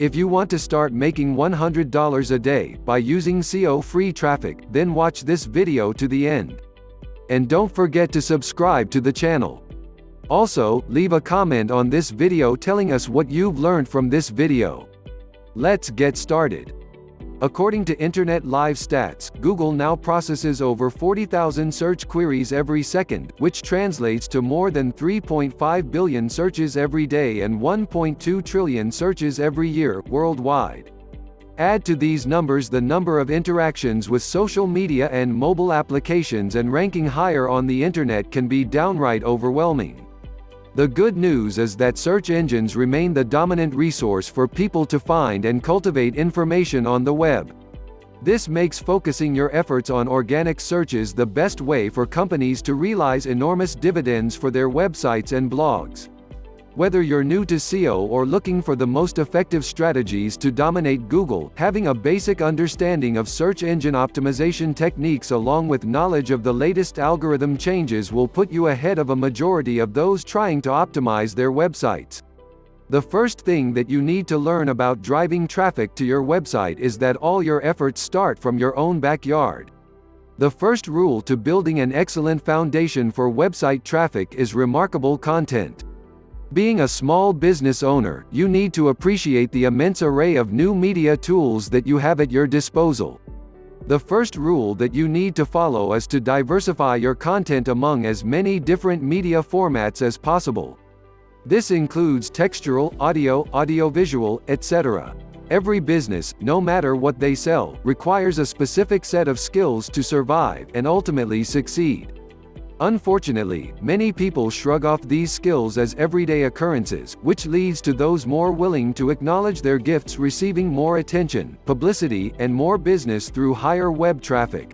If you want to start making $100 a day by using SEO-free traffic, then watch this video to the end. And don't forget to subscribe to the channel. Also, leave a comment on this video telling us what you've learned from this video. Let's get started. According to Internet Live Stats, Google now processes over 40,000 search queries every second, which translates to more than 3.5 billion searches every day and 1.2 trillion searches every year, worldwide. Add to these numbers the number of interactions with social media and mobile applications, and ranking higher on the Internet can be downright overwhelming. The good news is that search engines remain the dominant resource for people to find and cultivate information on the web. This makes focusing your efforts on organic searches the best way for companies to realize enormous dividends for their websites and blogs. Whether you're new to SEO or looking for the most effective strategies to dominate Google, having a basic understanding of search engine optimization techniques along with knowledge of the latest algorithm changes will put you ahead of a majority of those trying to optimize their websites. The first thing that you need to learn about driving traffic to your website is that all your efforts start from your own backyard. The first rule to building an excellent foundation for website traffic is remarkable content. Being a small business owner, you need to appreciate the immense array of new media tools that you have at your disposal. The first rule that you need to follow is to diversify your content among as many different media formats as possible. This includes textual, audio, audiovisual, etc. Every business, no matter what they sell, requires a specific set of skills to survive and ultimately succeed. Unfortunately, many people shrug off these skills as everyday occurrences, which leads to those more willing to acknowledge their gifts receiving more attention, publicity, and more business through higher web traffic.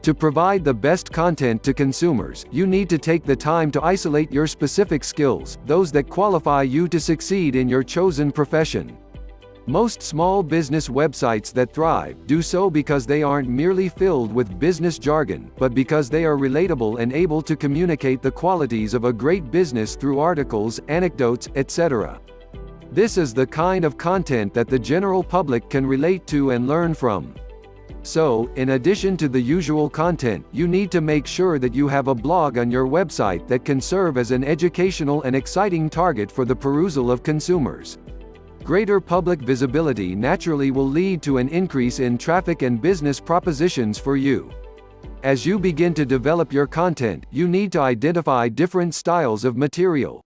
To provide the best content to consumers, you need to take the time to isolate your specific skills, those that qualify you to succeed in your chosen profession. Most small business websites that thrive do so because they aren't merely filled with business jargon, but because they are relatable and able to communicate the qualities of a great business through articles, anecdotes, etc. This is the kind of content that the general public can relate to and learn from. So, in addition to the usual content, you need to make sure that you have a blog on your website that can serve as an educational and exciting target for the perusal of consumers. Greater public visibility naturally will lead to an increase in traffic and business propositions for you. As you begin to develop your content, you need to identify different styles of material.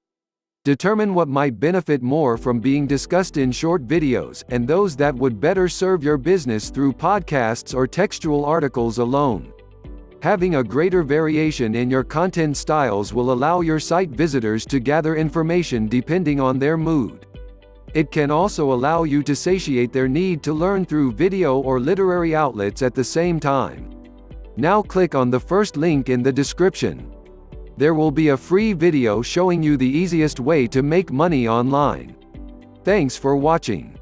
Determine what might benefit more from being discussed in short videos, and those that would better serve your business through podcasts or textual articles alone. Having a greater variation in your content styles will allow your site visitors to gather information depending on their mood. It can also allow you to satiate their need to learn through video or literary outlets at the same time. Now click on the first link in the description. There will be a free video showing you the easiest way to make money online. Thanks for watching.